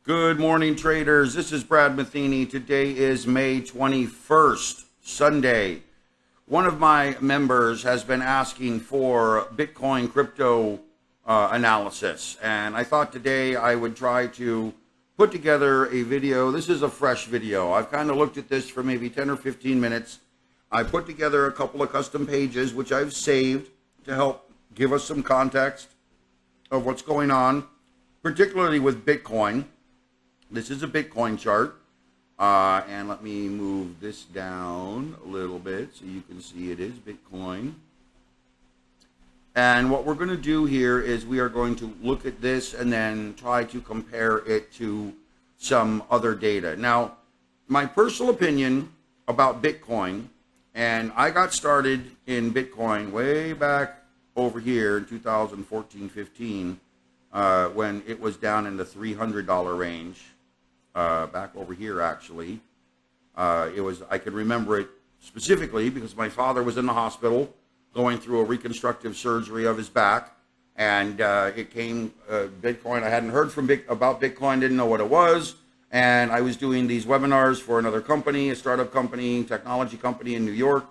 Good morning, traders. This is Brad Matheny. Today is May 21st, Sunday. One of my members has been asking for Bitcoin crypto analysis, and I thought today I would try to put together a video. This is a fresh video. I've kind of looked at this for maybe 10 or 15 minutes. I put together a couple of custom pages, which I've saved to help give us some context of what's going on, particularly with Bitcoin. This is a Bitcoin chart, and let me move this down a little bit so you can see it is Bitcoin. And what we're going to do here is we are going to look at this and then try to compare it to some other data. Now, my personal opinion about Bitcoin, and I got started in Bitcoin way back over here in 2014-15 when it was down in the $300 range. Back over here, actually. I can remember it specifically because my father was in the hospital going through a reconstructive surgery of his back, and it came Bitcoin. I hadn't heard about Bitcoin, didn't know what it was, and I was doing these webinars for another company, a startup company, technology company in New York,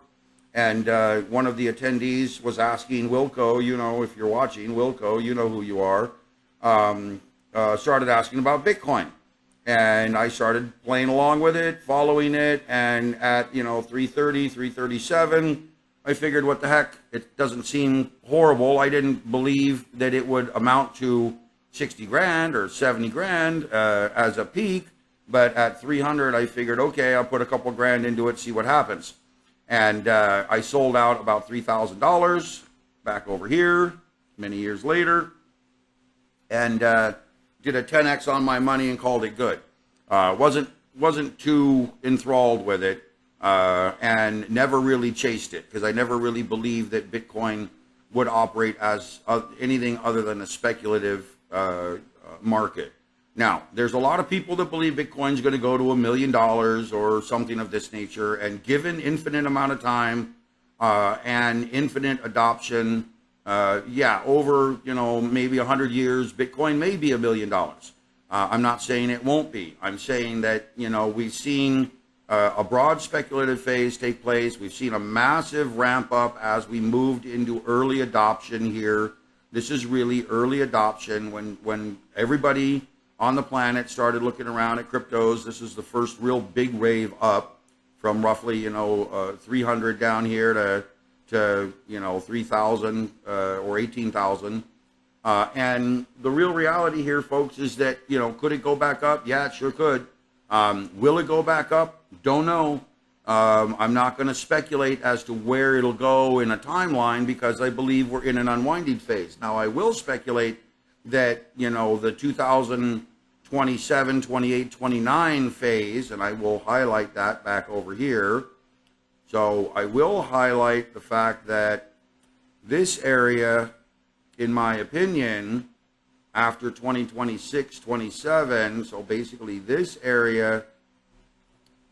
and one of the attendees was asking Wilco, you know, if you're watching, Wilco, you know who you are, started asking about Bitcoin. And I started playing along with it, following it, and at, 330, 337, I figured, what the heck, it doesn't seem horrible. I didn't believe that it would amount to 60 grand or 70 grand as a peak, but at 300, I figured, okay, I'll put a couple grand into it, see what happens. And I sold out about $3,000 back over here many years later, and did a 10x on my money and called it good. Wasn't too enthralled with it, and never really chased it because I never really believed that Bitcoin would operate as anything other than a speculative market. Now, there's a lot of people that believe Bitcoin's going to go to $1 million or something of this nature, and given infinite amount of time and infinite adoption, over, maybe 100 years, Bitcoin may be $1 million. I'm not saying it won't be. I'm saying that, we've seen a broad speculative phase take place. We've seen a massive ramp up as we moved into early adoption here. This is really early adoption when everybody on the planet started looking around at cryptos. This is the first real big wave up from roughly, 300 down here to 3,000 or 18,000. And the real reality here, folks, is that, could it go back up? Yeah, it sure could. Will it go back up? Don't know. I'm not going to speculate as to where it'll go in a timeline because I believe we're in an unwinding phase. Now, I will speculate that, the 2027, 28, 29 phase, and I will highlight that back over here. So I will highlight the fact that this area, in my opinion, after 2026, 27, so basically this area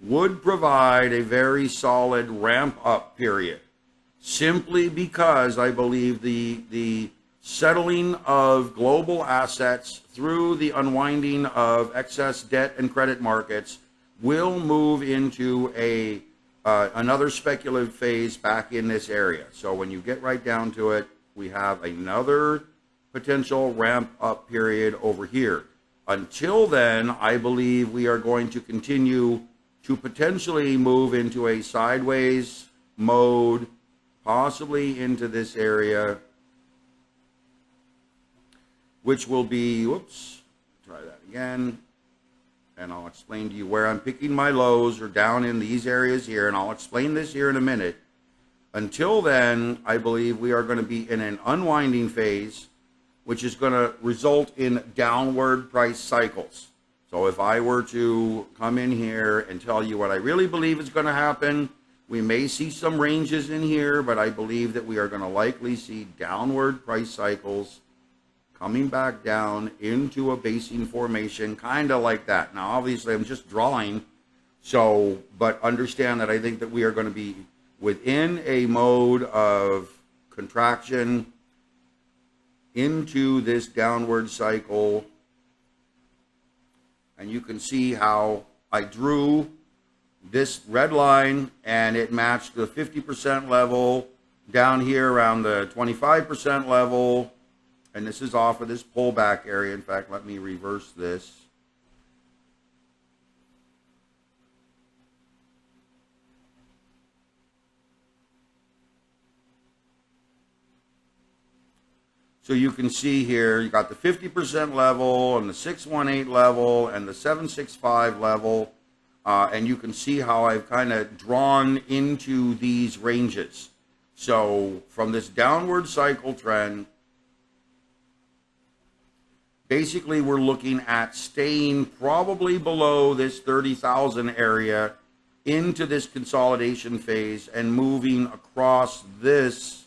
would provide a very solid ramp up period, simply because I believe the settling of global assets through the unwinding of excess debt and credit markets will move into another speculative phase back in this area. So when you get right down to it, we have another potential ramp up period over here. Until then, I believe we are going to continue to potentially move into a sideways mode, possibly into this area, which will be, try that again. And I'll explain to you where I'm picking my lows or down in these areas here, and I'll explain this here in a minute. Until then, I believe we are going to be in an unwinding phase, which is going to result in downward price cycles. So if I were to come in here and tell you what I really believe is going to happen, we may see some ranges in here, but I believe that we are going to likely see downward price cycles coming back down into a basing formation, kind of like that. Now, obviously, I'm just drawing, but understand that I think that we are going to be within a mode of contraction into this downward cycle. And you can see how I drew this red line and it matched the 50% level down here around the 25% level. And this is off of this pullback area. In fact, let me reverse this. So you can see here, you got the 50% level and the 618 level and the 765 level. And you can see how I've kind of drawn into these ranges. So from this downward cycle trend, basically we're looking at staying probably below this 30,000 area into this consolidation phase and moving across this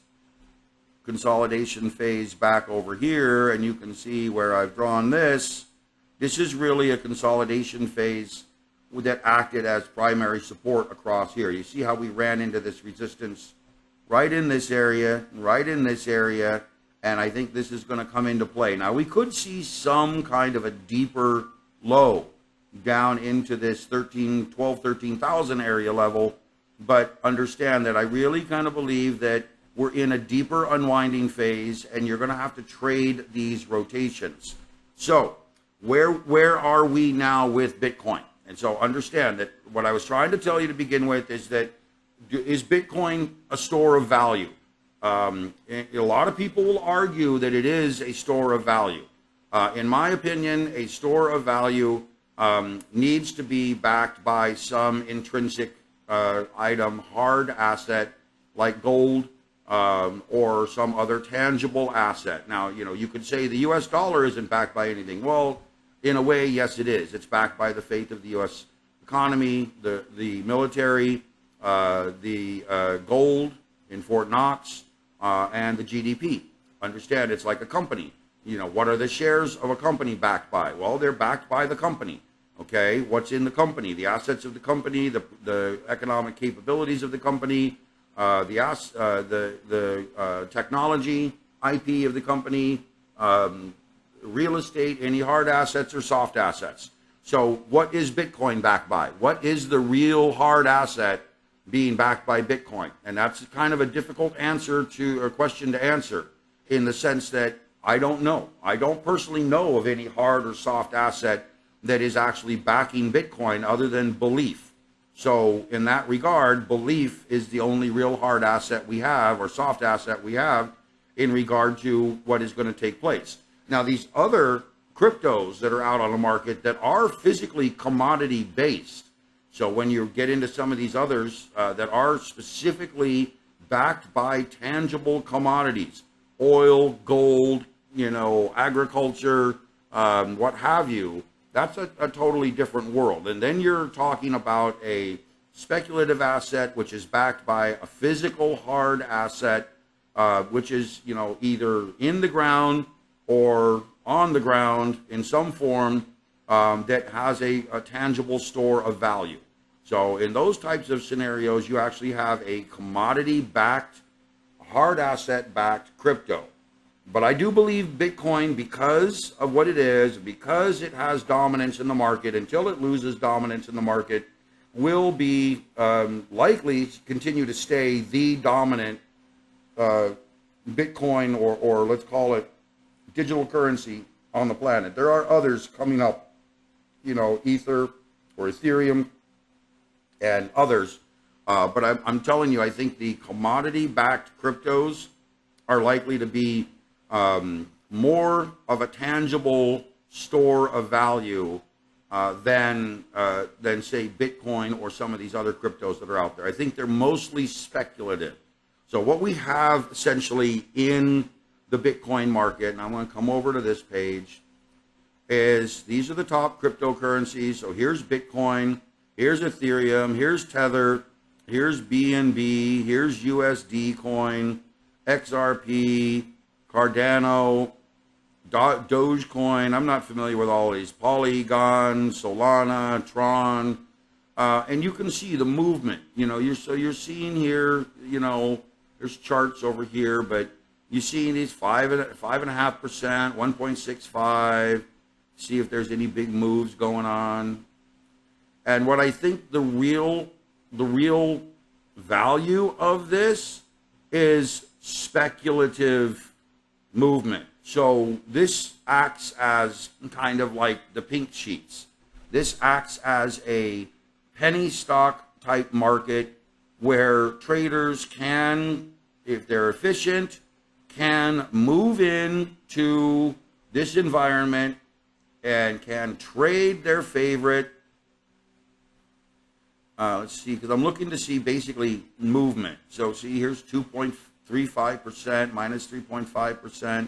consolidation phase back over here. And you can see where I've drawn this. This is really a consolidation phase that acted as primary support across here. You see how we ran into this resistance right in this area, right in this area, and I think this is going to come into play. Now, we could see some kind of a deeper low down into this 13,000 area level, but understand that I really kind of believe that we're in a deeper unwinding phase, and you're going to have to trade these rotations. So where are we now with Bitcoin? And so understand that what I was trying to tell you to begin with is that, is Bitcoin a store of value? A lot of people will argue that it is a store of value. In my opinion, a store of value needs to be backed by some intrinsic item, hard asset like gold, or some other tangible asset. Now, you could say the U.S. dollar isn't backed by anything. Well, in a way, yes, it is. It's backed by the faith of the U.S. economy, the military, the gold in Fort Knox, and the GDP. Understand, it's like a company. What are the shares of a company backed by? Well, they're backed by the company. Okay, what's in the company? The assets of the company, the economic capabilities of the company, the technology, IP of the company, real estate, any hard assets or soft assets. So what is Bitcoin backed by? What is the real hard asset being backed by Bitcoin? And that's kind of a difficult question to answer, in the sense that I don't know. I don't personally know of any hard or soft asset that is actually backing Bitcoin other than belief. So in that regard, belief is the only real hard asset we have, or soft asset we have, in regard to what is going to take place. Now, these other cryptos that are out on the market that are physically commodity based, so when you get into some of these others that are specifically backed by tangible commodities, oil, gold, agriculture, what have you, that's a totally different world. And then you're talking about a speculative asset which is backed by a physical hard asset, which is either in the ground or on the ground in some form, that has a tangible store of value. So in those types of scenarios, you actually have a commodity-backed, hard asset-backed crypto. But I do believe Bitcoin, because of what it is, because it has dominance in the market, until it loses dominance in the market, will be likely continue to stay the dominant Bitcoin, or let's call it digital currency on the planet. There are others coming up, Ether or Ethereum and others. But I'm telling you, I think the commodity-backed cryptos are likely to be more of a tangible store of value than say Bitcoin or some of these other cryptos that are out there. I think they're mostly speculative. So what we have essentially in the Bitcoin market, and I'm going to come over to this page, is these are the top cryptocurrencies. So here's Bitcoin, here's Ethereum, here's Tether, here's BNB, here's USD coin, XRP, Cardano, Dogecoin. I'm not familiar with all these. Polygon, Solana, Tron, and you can see the movement. You're seeing here. There's charts over here, but you see these 5.5%, 1.65, see if there's any big moves going on. And what I think the real value of this is speculative movement. So this acts as kind of like the pink sheets. This acts as a penny stock type market where traders can, if they're efficient, can move in to this environment and can trade their favorite. Let's see, because I'm looking to see basically movement. So see, here's 2.35%, minus 3.5%.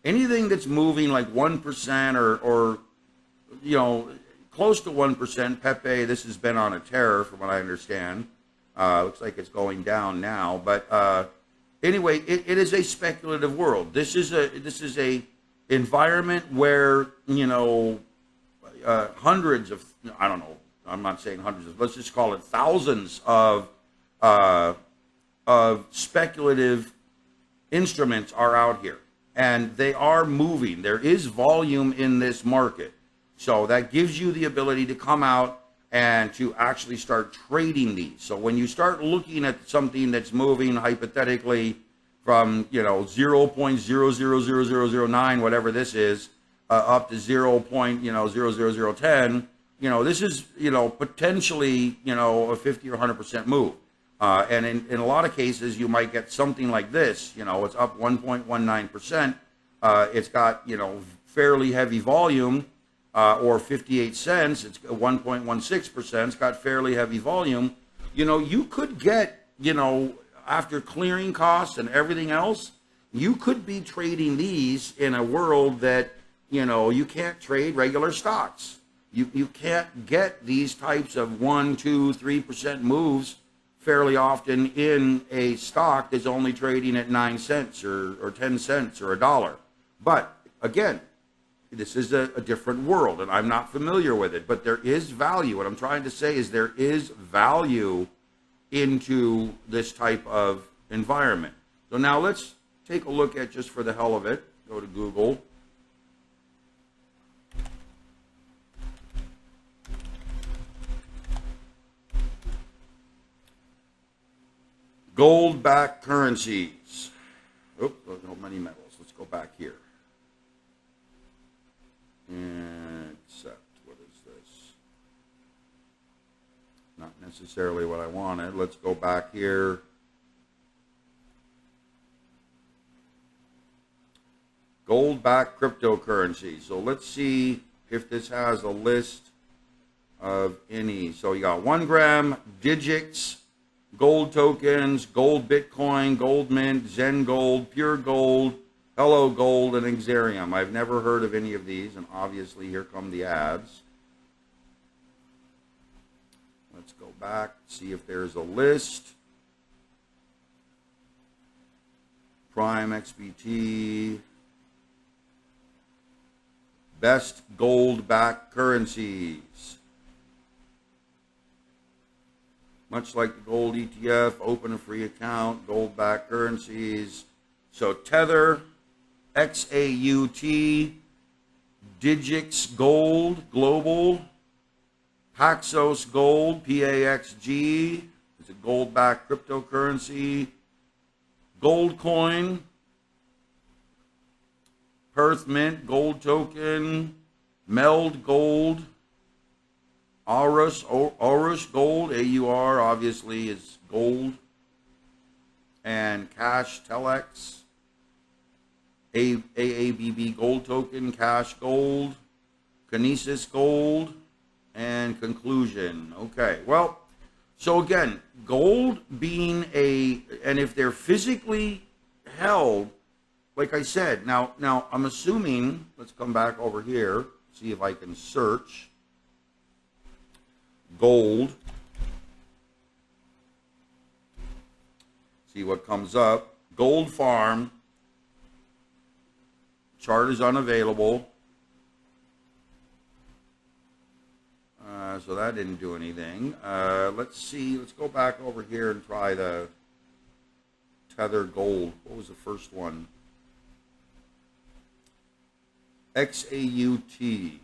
Anything that's moving like 1% or you know, close to 1%. Pepe, this has been on a tear from what I understand. Looks like it's going down now, but anyway, it is a speculative world. This is a environment where, you know, hundreds of, I don't know, I'm not saying hundreds of, let's just call it thousands of speculative instruments are out here, and they are moving. There is volume in this market, so that gives you the ability to come out and to actually start trading these. So when you start looking at something that's moving hypothetically from, you know, 0.000009, whatever this is, up to 0.00010, you know, this is, you know, potentially, you know, a 50 or 100% move. And in a lot of cases, you might get something like this. You know, it's up 1.19%. It's got, you know, fairly heavy volume. Or 58 cents, it's 1.16%, it's got fairly heavy volume. You know, you could get, you know, after clearing costs and everything else, you could be trading these in a world that, you know, you can't trade regular stocks. You can't get these types of 1, 2, 3% moves fairly often in a stock that's only trading at 9 cents or 10 cents or $1. But again, this is a different world, and I'm not familiar with it, but there is value. What I'm trying to say is there is value into this type of environment. So now let's take a look at, just for the hell of it, go to Google. Gold-backed currencies. Oops, no money metals. Let's go back here. Except, what is this? Not necessarily what I wanted. Let's go back here. Gold-backed cryptocurrency. So let's see if this has a list of any. So you got 1 gram, digits, gold tokens, gold Bitcoin, gold mint, Zen gold, pure gold, Hello Gold, and Exarium. I've never heard of any of these, and obviously here come the ads. Let's go back, see if there's a list. Prime XBT. Best gold-backed currencies. Much like the gold ETF, open a free account, gold-backed currencies. So Tether, XAUT, Digix Gold, Global, Paxos Gold, PAXG, is a gold-backed cryptocurrency, Goldcoin, Perth Mint, Gold Token, Meld Gold, Aurus Gold, AUR obviously is gold, and Cash Telex, AABB Gold Token, Cash Gold, Kinesis Gold, and Conclusion. Okay, well, so again, gold being and if they're physically held, like I said, now I'm assuming, let's come back over here, see if I can search gold, see what comes up. Gold Farm, chart is unavailable, so that didn't do anything. Let's see, let's go back over here and try the Tether Gold. What was the first one? XAUT.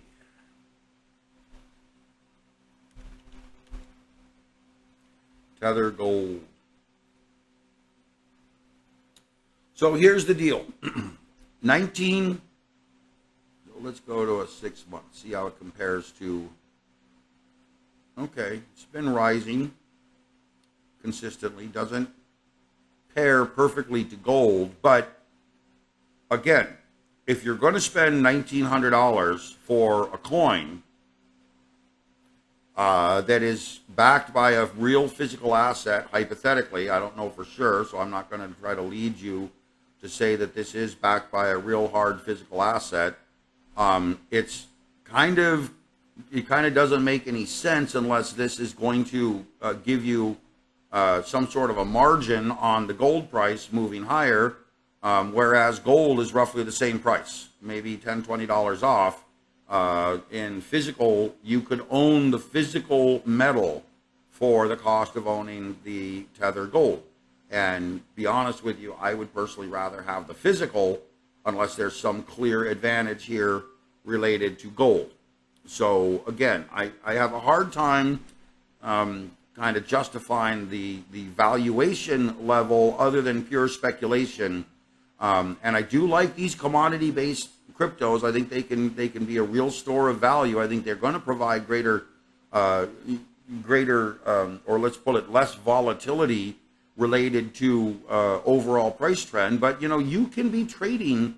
Tether gold. So here's the deal. 19, so let's go to a 6 month, see how it compares to, okay, it's been rising consistently, doesn't pair perfectly to gold, but again, if you're going to spend $1,900 for a coin that is backed by a real physical asset, hypothetically, I don't know for sure, so I'm not going to try to lead you to say that this is backed by a real hard physical asset. It kind of doesn't make any sense unless this is going to give you some sort of a margin on the gold price moving higher, whereas gold is roughly the same price, maybe $10, $20 off. In physical, you could own the physical metal for the cost of owning the Tether gold. And be honest with you, I would personally rather have the physical unless there's some clear advantage here related to gold. So again, I have a hard time kind of justifying the valuation level other than pure speculation. And I do like these commodity-based cryptos. I think they can be a real store of value. I think they're going to provide greater, or let's put it, less volatility related to overall price trend. But you can be trading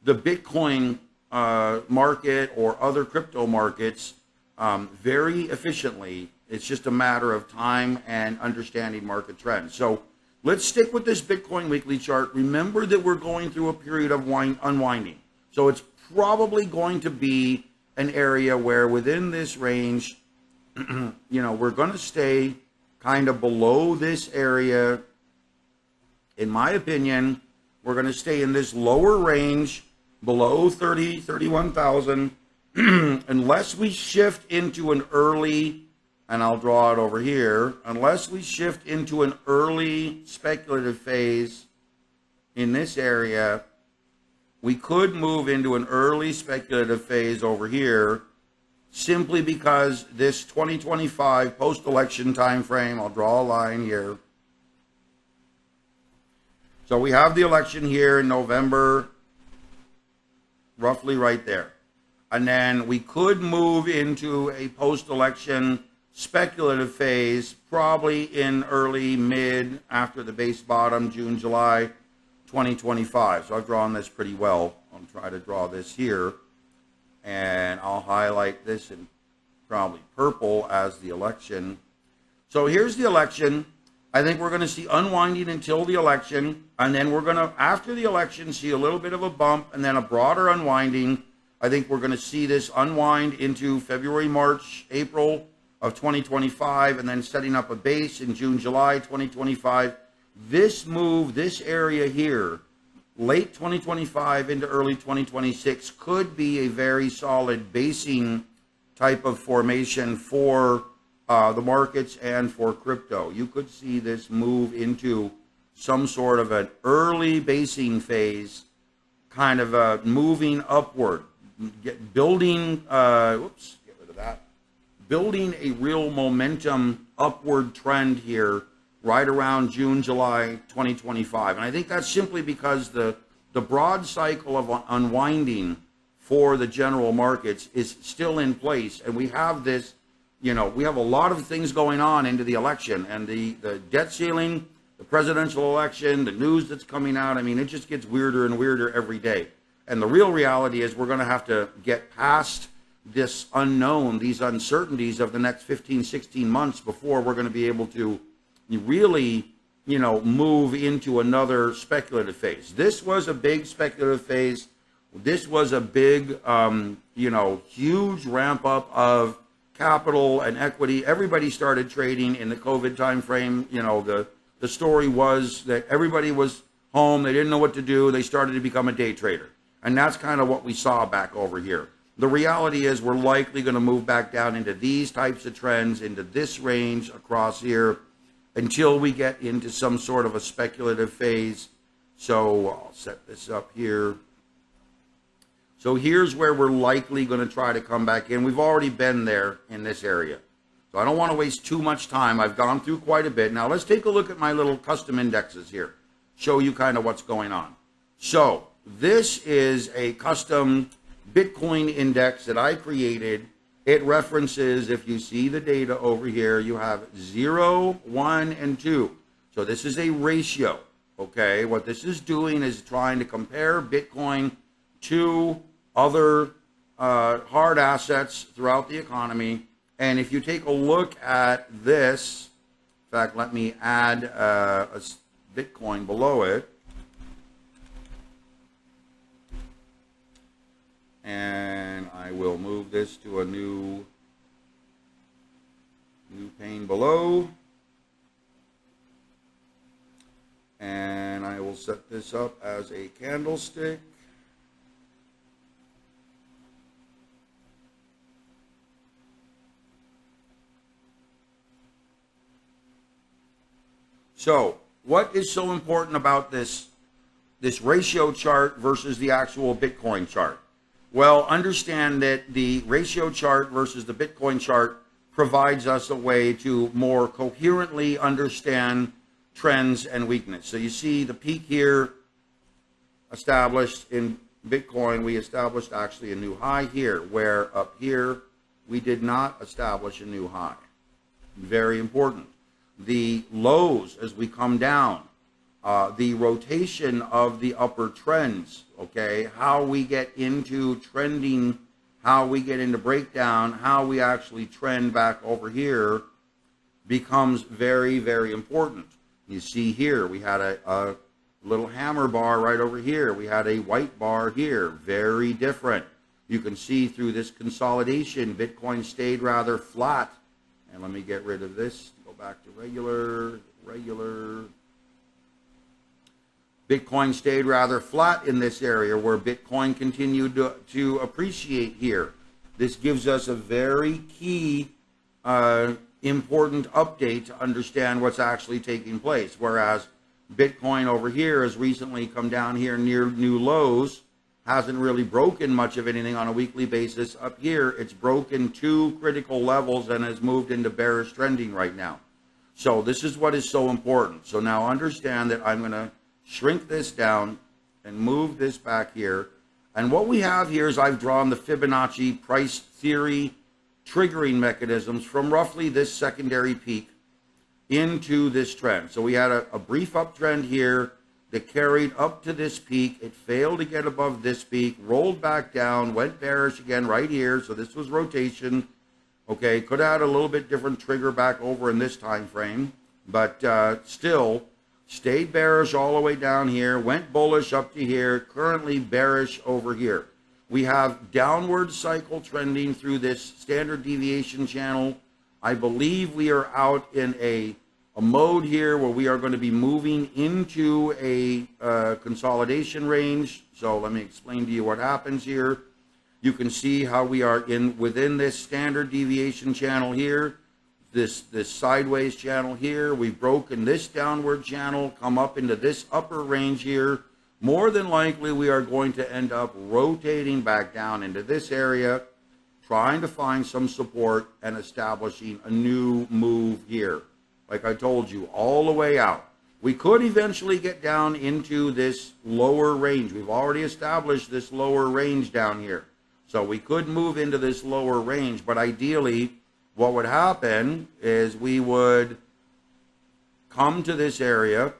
the Bitcoin market or other crypto markets very efficiently. It's just a matter of time and understanding market trends. So let's stick with this Bitcoin weekly chart. Remember that we're going through a period of unwinding. So it's probably going to be an area where within this range, we're going to stay kind of below this area. In my opinion, we're going to stay in this lower range below 31,000 unless we shift into an early, and I'll draw it over here, unless we shift into an early speculative phase in this area. We could move into an early speculative phase over here simply because this 2025 post-election time frame, I'll draw a line here. So we have the election here in November, roughly right there. And then we could move into a post-election speculative phase, probably in early, mid, after the base bottom, June, July 2025. So I've drawn this pretty well. I'll try to draw this here. And I'll highlight this in probably purple as the election. So here's the election. I think we're going to see unwinding until the election. And then we're going to, after the election, see a little bit of a bump and then a broader unwinding. I think we're going to see this unwind into February, March, April of 2025, and then setting up a base in June, July 2025. This move, this area here, late 2025 into early 2026, could be a very solid basing type of formation for the markets and for crypto. You could see this move into some sort of an early basing phase, kind of moving upward, building a real momentum upward trend here right around June, July 2025. And I think that's simply because the broad cycle of unwinding for the general markets is still in place. And we have this, we have a lot of things going on into the election, and the debt ceiling, the presidential election, the news that's coming out. I mean, it just gets weirder and weirder every day. And the real reality is we're going to have to get past this unknown, these uncertainties of the next 15, 16 months before we're going to be able to really, move into another speculative phase. This was a big speculative phase. This was a big, huge ramp up of capital and equity. Everybody started trading in the COVID time frame. The story was that everybody was home. They didn't know what to do. They started to become a day trader. And that's kind of what we saw back over here. The reality is we're likely going to move back down into these types of trends, into this range across here, until we get into some sort of a speculative phase. So I'll set this up here. So So here's where we're likely going to try to come back in. We've already been there in this area. So I don't want to waste too much time. I've gone through quite a bit. Now let's take a look at my little custom indexes here. Show you kind of what's going on. So this is a custom Bitcoin index that I created. It references, if you see the data over here, you have 0, 1, and 2. So this is a ratio, okay? What this is doing is trying to compare Bitcoin to other hard assets throughout the economy. And if you take a look at this, in fact, let me add a Bitcoin below it. And I will move this to a new pane below. And I will set this up as a candlestick. So, what is so important about this ratio chart versus the actual Bitcoin chart? Well, understand that the ratio chart versus the Bitcoin chart provides us a way to more coherently understand trends and weakness. So you see the peak here established in Bitcoin. We established actually a new high here, where up here we did not establish a new high. Very important. The lows as we come down, the rotation of the upper trends, okay, how we get into trending, how we get into breakdown, how we actually trend back over here becomes very, very important. You see here, we had a little hammer bar right over here. We had a white bar here, very different. You can see through this consolidation, Bitcoin stayed rather flat. And let me get rid of this, go back to regular. Bitcoin stayed rather flat in this area where Bitcoin continued to appreciate here. This gives us a very key, important update to understand what's actually taking place. Whereas Bitcoin over here has recently come down here near new lows, hasn't really broken much of anything on a weekly basis. Up here, it's broken 2 critical levels and has moved into bearish trending right now. So this is what is so important. So now understand that I'm going to shrink this down and move this back here. And what we have here is I've drawn the Fibonacci price theory triggering mechanisms from roughly this secondary peak into this trend. So we had a brief uptrend here that carried up to this peak. It failed to get above this peak, rolled back down, went bearish again right here. So this was rotation. Okay, could have had a little bit different trigger back over in this time frame, but still stayed bearish all the way down here, went bullish up to here, currently bearish over here. We have downward cycle trending through this standard deviation channel. I believe we are out in a mode here where we are going to be moving into a consolidation range. So let me explain to you what happens here. You can see how we are within this standard deviation channel here. This sideways channel here, we've broken this downward channel, come up into this upper range here. More than likely, we are going to end up rotating back down into this area, trying to find some support and establishing a new move here. Like I told you, all the way out. We could eventually get down into this lower range. We've already established this lower range down here. So we could move into this lower range, but ideally, what would happen is we would come to this area,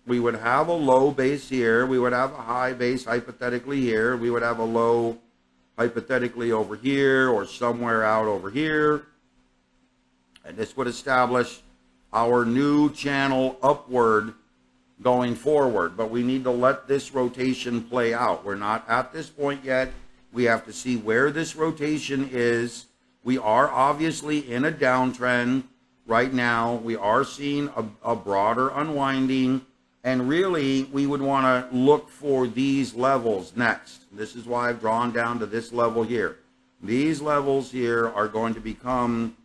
we would have a low base here, we would have a high base hypothetically here, we would have a low hypothetically over here or somewhere out over here, and this would establish our new channel upward going forward. But we need to let this rotation play out. We're not at this point yet. We have to see where this rotation is. We are obviously in a downtrend right now. We are seeing a broader unwinding, and really we would want to look for these levels next. This is why I've drawn down to this level here. These levels here are going to become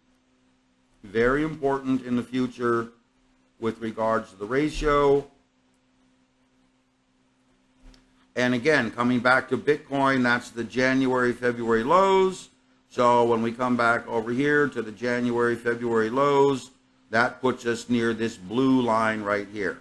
very important in the future with regards to the ratio. And again, coming back to Bitcoin, that's the January, February lows. So when we come back over here to the January, February lows, that puts us near this blue line right here.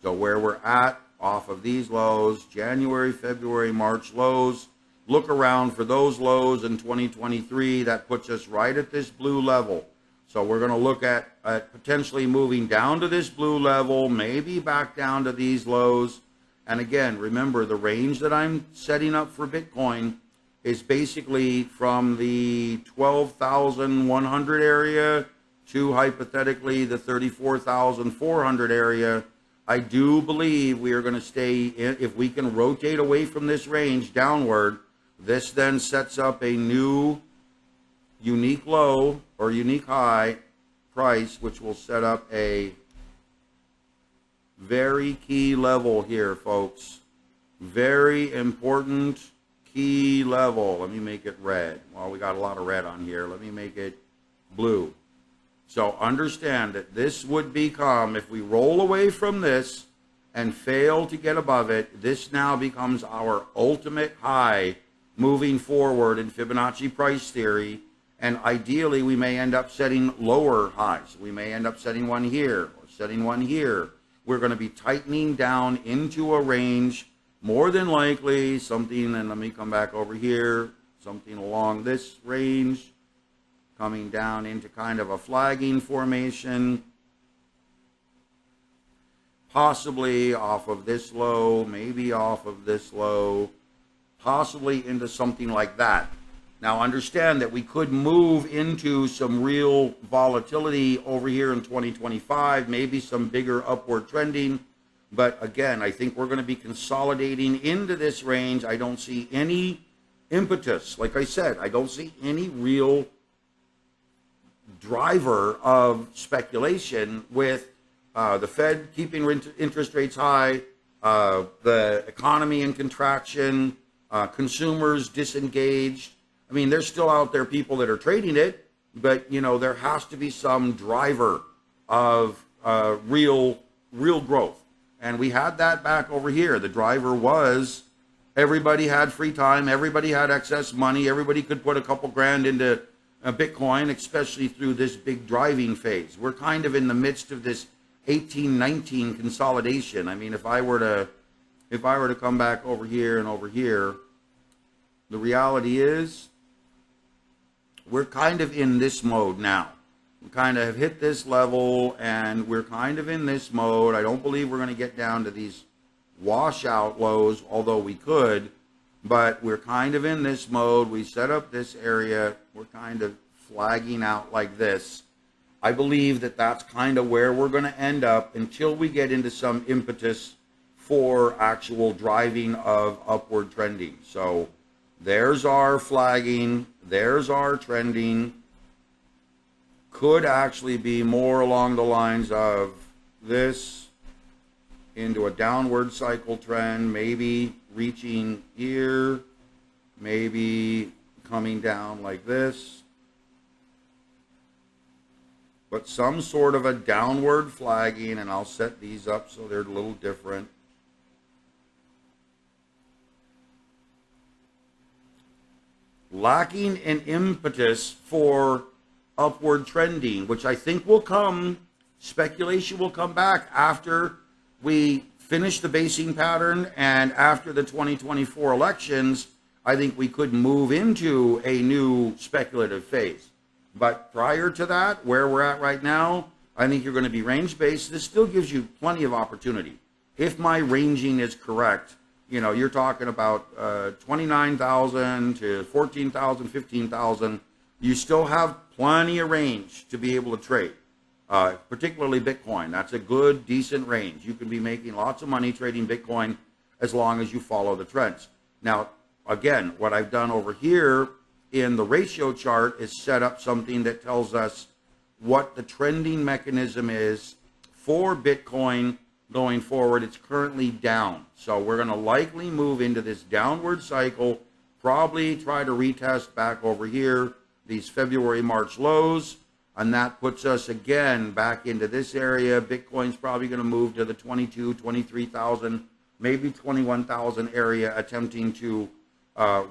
So where we're at off of these lows, January, February, March lows, look around for those lows in 2023. That puts us right at this blue level. So we're going to look at potentially moving down to this blue level, maybe back down to these lows. And again, remember the range that I'm setting up for Bitcoin is basically from the 12,100 area to hypothetically the 34,400 area. I do believe we are going to stay in, if we can rotate away from this range downward. This then sets up a new unique low or unique high price, which will set up a very key level here, folks. Very important key level. Let me make it red. Well, we got a lot of red on here. Let me make it blue. So understand that this would become, if we roll away from this and fail to get above it, this now becomes our ultimate high moving forward in Fibonacci price theory. And ideally, we may end up setting lower highs. We may end up setting one here or setting one here. We're going to be tightening down into a range, more than likely something, and let me come back over here, something along this range, coming down into kind of a flagging formation, possibly off of this low, maybe off of this low, possibly into something like that. Now understand that we could move into some real volatility over here in 2025, maybe some bigger upward trending. But again, I think we're going to be consolidating into this range. I don't see any impetus. Like I said, I don't see any real driver of speculation with the Fed keeping interest rates high, the economy in contraction, consumers disengaged. I mean, there's still out there people that are trading it, but you know, there has to be some driver of real growth. And we had that back over here. The driver was everybody had free time, everybody had excess money, everybody could put a couple grand into Bitcoin, especially through this big driving phase. We're kind of in the midst of this 1819 consolidation. I mean, if I were to come back over here and over here, the reality is we're kind of in this mode now. We kind of have hit this level and we're kind of in this mode. I don't believe we're going to get down to these washout lows, although we could, but we're kind of in this mode. We set up this area. We're kind of flagging out like this. I believe that that's kind of where we're going to end up until we get into some impetus for actual driving of upward trending. So there's our flagging. There's our trending. Could actually be more along the lines of this into a downward cycle trend, maybe reaching here, maybe coming down like this, but some sort of a downward flagging, and I'll set these up so they're a little different. Lacking an impetus for upward trending, which I think will come, speculation will come back after we finish the basing pattern and after the 2024 elections. I think we could move into a new speculative phase. But prior to that, where we're at right now, I think you're going to be range-based. This still gives you plenty of opportunity. If my ranging is correct, you know, you're talking about 29,000 to 14,000, 15,000. You still have plenty of range to be able to trade, particularly Bitcoin. That's a good, decent range. You can be making lots of money trading Bitcoin as long as you follow the trends. Now, again, what I've done over here in the ratio chart is set up something that tells us what the trending mechanism is for Bitcoin going forward. It's currently down. So we're going to likely move into this downward cycle, probably try to retest back over here these February, March lows, and that puts us again back into this area. Bitcoin's probably going to move to the 22,000, 23,000 maybe 21,000 area, attempting to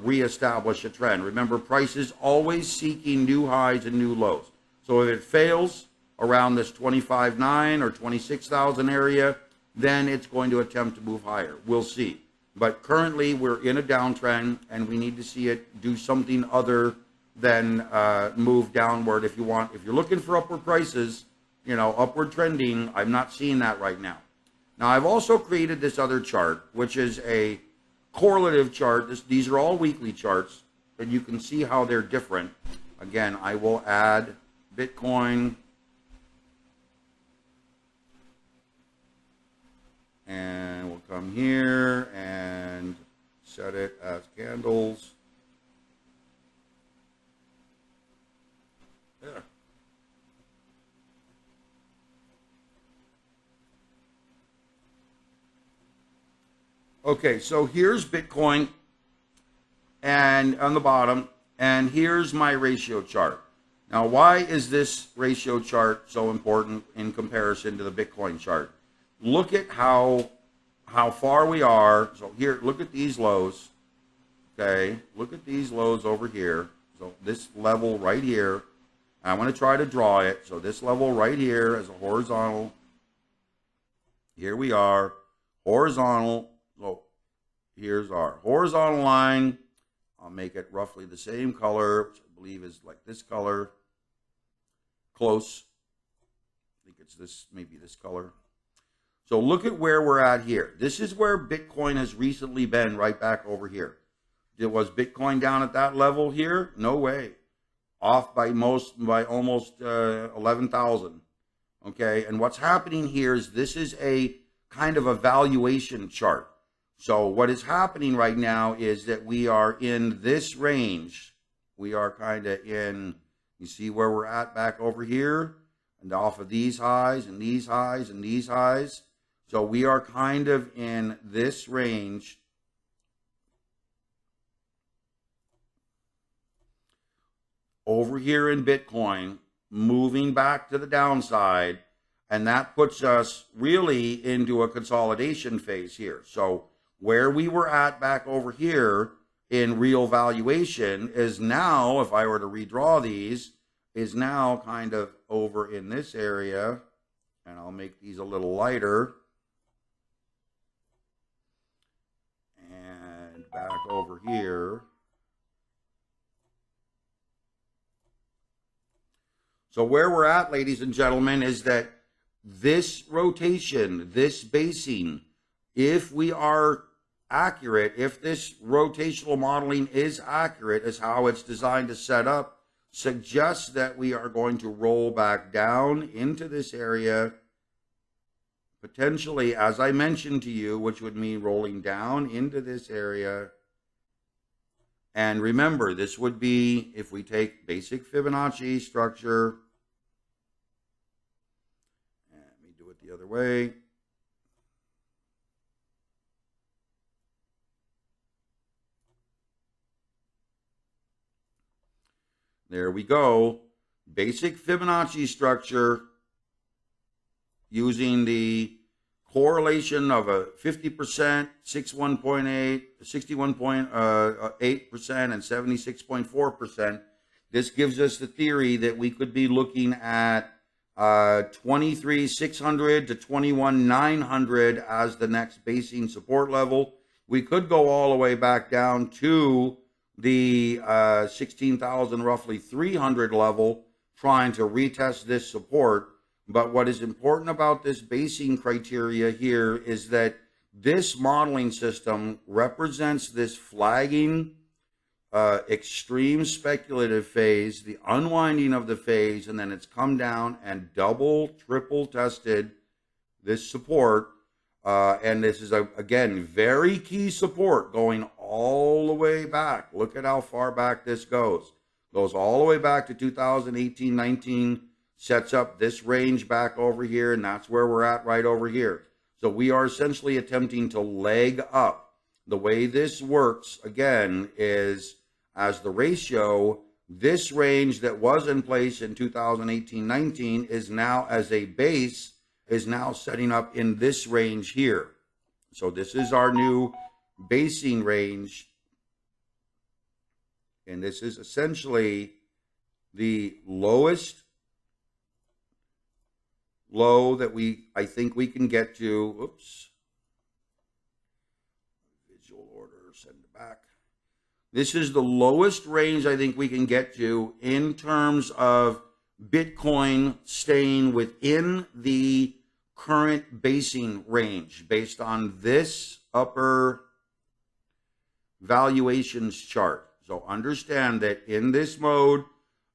reestablish a trend. Remember, price is always seeking new highs and new lows. So if it fails around this 25.9 or 26,000 area, then it's going to attempt to move higher. We'll see. But currently we're in a downtrend, and we need to see it do something other than move downward. If you're looking for upward prices, upward trending, I'm not seeing that right now. Now, I've also created this other chart, which is a correlative chart. These are all weekly charts, and you can see how they're different. Again, I will add Bitcoin, and we'll come here and set it as candles. Yeah. Okay, so here's Bitcoin, and on the bottom, and here's my ratio chart. Now, why is this ratio chart so important in comparison to the Bitcoin chart? Look at how far we are. So here, look at these lows. Okay, look at these lows over here. So this level right here, I want to try to draw it. So this level right here is a horizontal. Here we are, horizontal. So here's our horizontal line. I'll make it roughly the same color, which I believe is like this color. Close. I think it's this, maybe this color. So look at where we're at here. This is where Bitcoin has recently been, right back over here. Was Bitcoin down at that level here? No way. Off by almost 11,000. Okay, and what's happening here is this is a kind of a valuation chart. So what is happening right now is that we are in this range. We are kind of in, you see where we're at back over here, and off of these highs and these highs and these highs. So we are kind of in this range. Over here in Bitcoin, moving back to the downside, and that puts us really into a consolidation phase here. So where we were at back over here in real valuation is now, if I were to redraw these, is now kind of over in this area, and I'll make these a little lighter, and back over here. So where we're at, ladies and gentlemen, is that this rotation, this basing, if we are accurate, if this rotational modeling is accurate as how it's designed to set up, suggests that we are going to roll back down into this area, potentially, as I mentioned to you, which would mean rolling down into this area. And remember, this would be, if we take basic Fibonacci structure, and let me do it the other way. There we go. Basic Fibonacci structure using the correlation of a 50%, 61.8%, 61.8%, and 76.4%. This gives us the theory that we could be looking at 23,600 to 21,900 as the next basing support level. We could go all the way back down to the 16,000, roughly 300 level, trying to retest this support. But what is important about this basing criteria here is that this modeling system represents this flagging, extreme speculative phase, the unwinding of the phase, and then it's come down and double, triple tested this support. And this is, again, very key support going all the way back. Look at how far back this goes. Goes all the way back to 2018-19, sets up this range back over here, and that's where we're at right over here. So we are essentially attempting to leg up. The way this works, again, is as the ratio, this range that was in place in 2018-19 is now, as a base, is now setting up in this range here. So this is our new basing range. And this is essentially the lowest low that I think we can get to. Oops. Visual order, send it back. This is the lowest range I think we can get to in terms of Bitcoin staying within the current basing range based on this upper valuations chart. So understand that in this mode,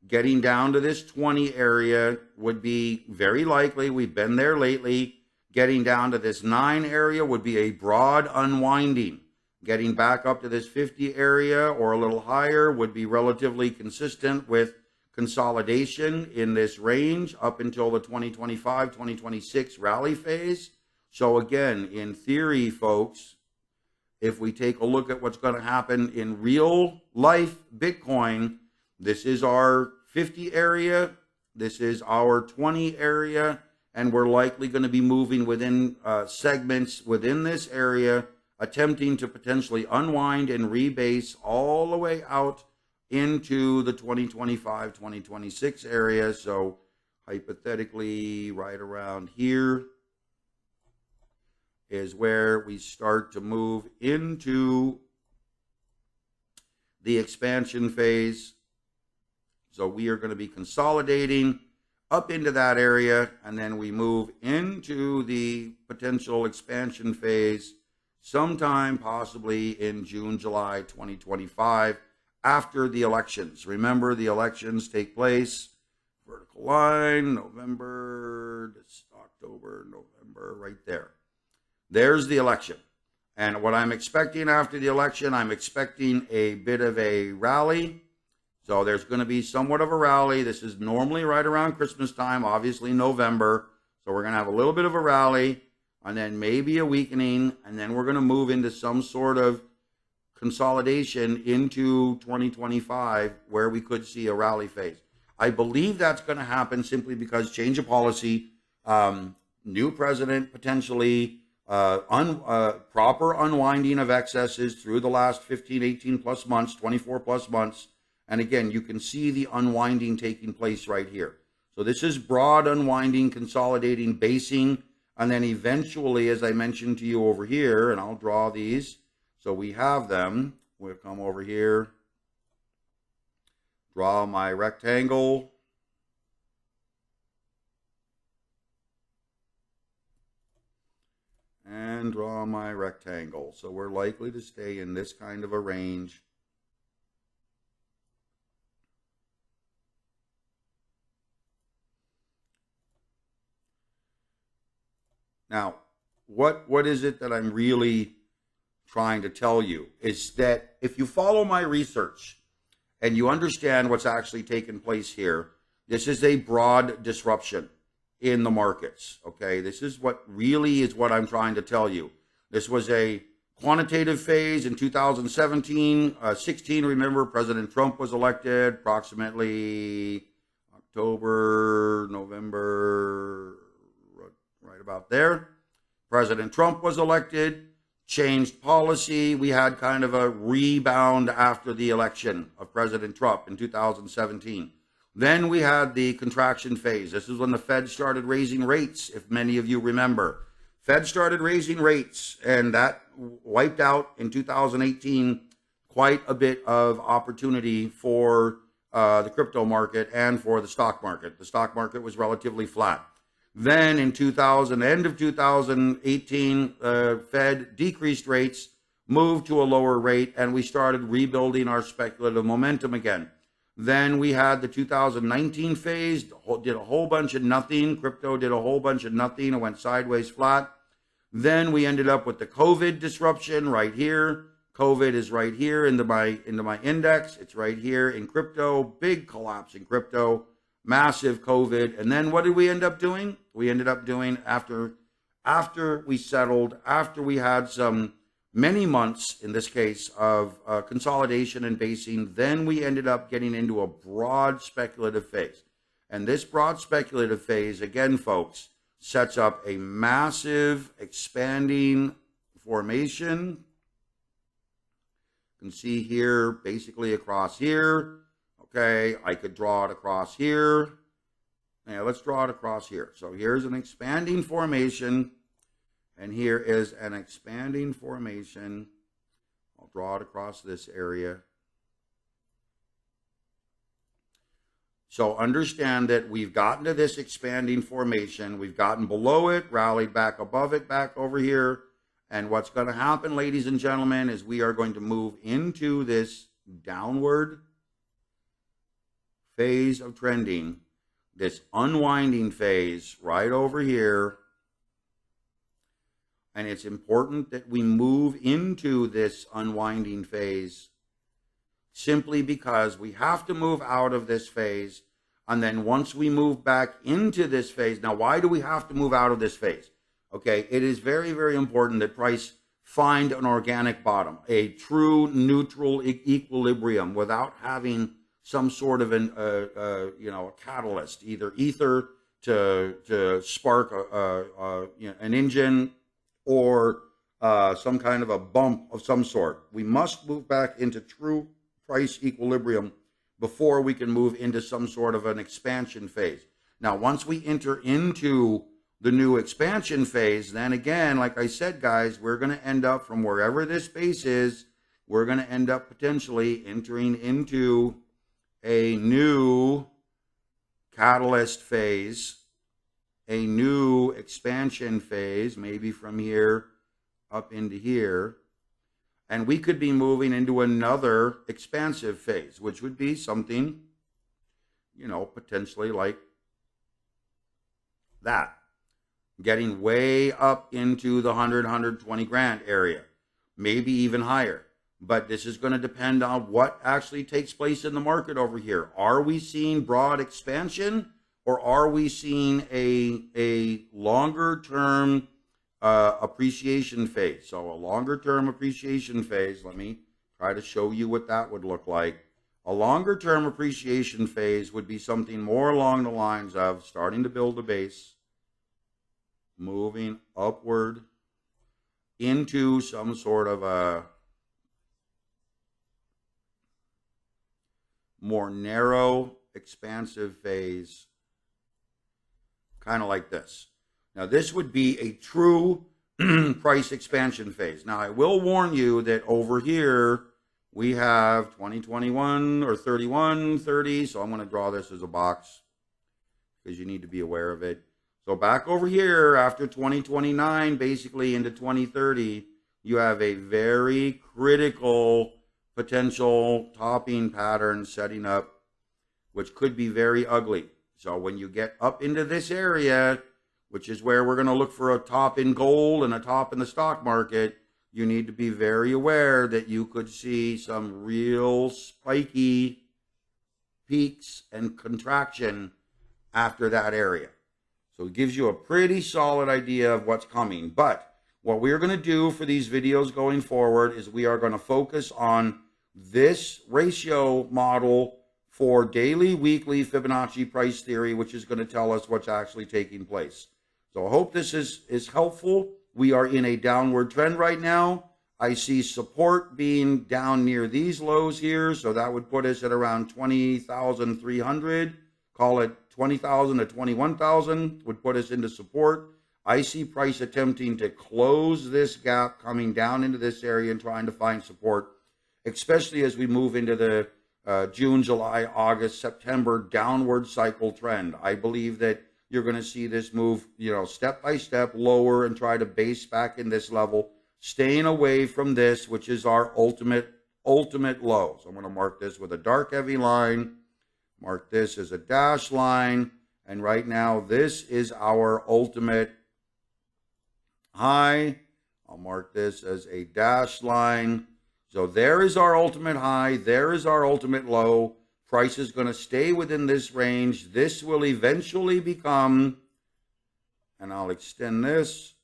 getting down to this 20 area would be very likely. We've been there lately. Getting down to this 9 area would be a broad unwinding. Getting back up to this 50 area or a little higher would be relatively consistent with consolidation in this range up until the 2025, 2026 rally phase. So again, in theory, folks, if we take a look at what's going to happen in real life Bitcoin, this is our 50 area, this is our 20 area, and we're likely going to be moving within segments within this area, attempting to potentially unwind and rebase all the way out into the 2025, 2026 area. So hypothetically, right around here is where we start to move into the expansion phase. So we are going to be consolidating up into that area, and then we move into the potential expansion phase sometime possibly in June, July 2025 after the elections. Remember, the elections take place, vertical line, November, October, November, right there. There's the election. And what I'm expecting after the election, I'm expecting a bit of a rally. So there's going to be somewhat of a rally. This is normally right around Christmas time, obviously November. So we're going to have a little bit of a rally and then maybe a weakening. And then we're going to move into some sort of consolidation into 2025 where we could see a rally phase. I believe that's going to happen simply because change of policy, new president potentially, proper unwinding of excesses through the last 15, 18 plus months, 24 plus months. And again, you can see the unwinding taking place right here. So this is broad unwinding, consolidating, basing, and then eventually, as I mentioned to you over here, and I'll draw these. So we have them. We'll come over here, draw my rectangle. And draw my rectangle. So we're likely to stay in this kind of a range. Now, what is it that I'm really trying to tell you? Is that if you follow my research and you understand what's actually taken place here, this is a broad disruption in the markets, okay? This is what really is what I'm trying to tell you. This was a quantitative phase in 2017, 16, remember, President Trump was elected, approximately October, November, right about there. President Trump was elected, changed policy. We had kind of a rebound after the election of President Trump in 2017. Then we had the contraction phase. This is when the Fed started raising rates, if many of you remember. Fed started raising rates, and that wiped out in 2018 quite a bit of opportunity for the crypto market and for the stock market. The stock market was relatively flat. Then in end of 2018, Fed decreased rates, moved to a lower rate, and we started rebuilding our speculative momentum again. Then we had the 2019 phase, did a whole bunch of nothing. Crypto did a whole bunch of nothing and went sideways flat. Then we ended up with the COVID disruption right here. COVID is right here into my index. It's right here in crypto. Big collapse in crypto, massive COVID. And then what did we end up doing? We ended up doing after we settled, after we had many months, in this case, of consolidation and basing, then we ended up getting into a broad speculative phase. And this broad speculative phase, again, folks, sets up a massive expanding formation. You can see here, basically across here. Okay, I could draw it across here. Now let's draw it across here. So here's an expanding formation, and here is an expanding formation. I'll draw it across this area. So understand that we've gotten to this expanding formation. We've gotten below it, rallied back above it, back over here. And what's going to happen, ladies and gentlemen, is we are going to move into this downward phase of trending, this unwinding phase right over here. And it's important that we move into this unwinding phase simply because we have to move out of this phase. And then once we move back into this phase, now why do we have to move out of this phase? Okay, it is very, very important that price find an organic bottom, a true neutral equilibrium without having some sort of a catalyst, either ether to spark an engine or some kind of a bump of some sort. We must move back into true price equilibrium before we can move into some sort of an expansion phase. Now, once we enter into the new expansion phase, then again, like I said, guys, we're going to end up from wherever this base is, we're going to end up potentially entering into a new catalyst phase, a new expansion phase, maybe from here up into here. And we could be moving into another expansive phase, which would be something, potentially like that. Getting way up into the 100, 120 grand area, maybe even higher. But this is going to depend on what actually takes place in the market over here. Are we seeing broad expansion, or are we seeing a longer term appreciation phase? So a longer term appreciation phase, let me try to show you what that would look like. A longer term appreciation phase would be something more along the lines of starting to build a base, moving upward into some sort of a more narrow, expansive phase, kind of like this. Now, this would be a true price expansion phase. Now, I will warn you that over here, we have 2021 or 31, 30. So I'm going to draw this as a box because you need to be aware of it. So back over here, after 2029, basically into 2030, you have a very critical potential topping pattern setting up, which could be very ugly. So when you get up into this area, which is where we're going to look for a top in gold and a top in the stock market, you need to be very aware that you could see some real spiky peaks and contraction after that area. So it gives you a pretty solid idea of what's coming. But what we're going to do for these videos going forward is we are going to focus on this ratio model for daily, weekly Fibonacci price theory, which is going to tell us what's actually taking place. So I hope this is helpful. We are in a downward trend right now. I see support being down near these lows here. So that would put us at around 20,300. Call it 20,000 to 21,000 would put us into support. I see price attempting to close this gap, coming down into this area and trying to find support, especially as we move into the June, July, August, September downward cycle trend. I believe that you're going to see this move, step by step lower and try to base back in this level, staying away from this, which is our ultimate low. So I'm going to mark this with a dark heavy line, mark this as a dash line, and right now this is our ultimate high. I'll mark this as a dash line. So there is our ultimate high, there is our ultimate low. Price is going to stay within this range. This will eventually become, and I'll extend this,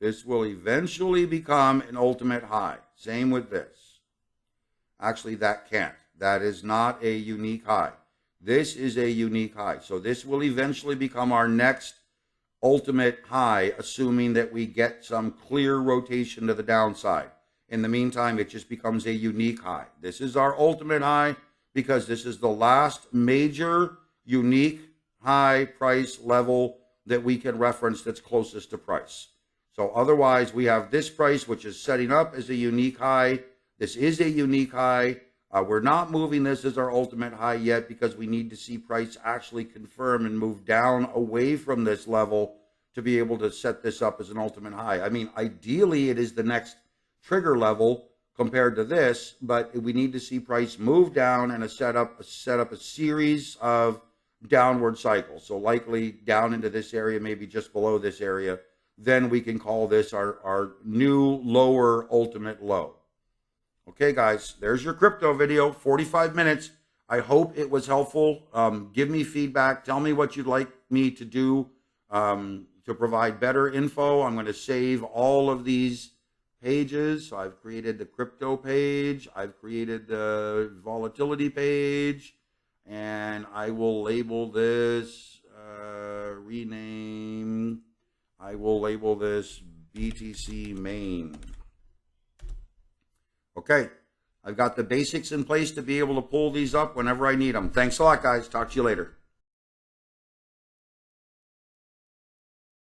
this will eventually become an ultimate high. Same with this. Actually, that can't. That is not a unique high. This is a unique high. So this will eventually become our next ultimate high, assuming that we get some clear rotation to the downside. In the meantime, it just becomes a unique high. This is our ultimate high because this is the last major unique high price level that we can reference that's closest to price. So otherwise, we have this price, which is setting up as a unique high. This is a unique high. We're not moving this as our ultimate high yet because we need to see price actually confirm and move down away from this level to be able to set this up as an ultimate high. I mean, ideally, it is the next trigger level compared to this, but we need to see price move down and set up a series of downward cycles. So likely down into this area, maybe just below this area. Then we can call this our new lower ultimate low. Okay, guys, there's your crypto video, 45 minutes. I hope it was helpful. Give me feedback. Tell me what you'd like me to do to provide better info. I'm going to save all of these pages. So I've created the crypto page. I've created the volatility page. And I will label this, rename. I will label this BTC main. Okay, I've got the basics in place to be able to pull these up whenever I need them. Thanks a lot, guys. Talk to you later.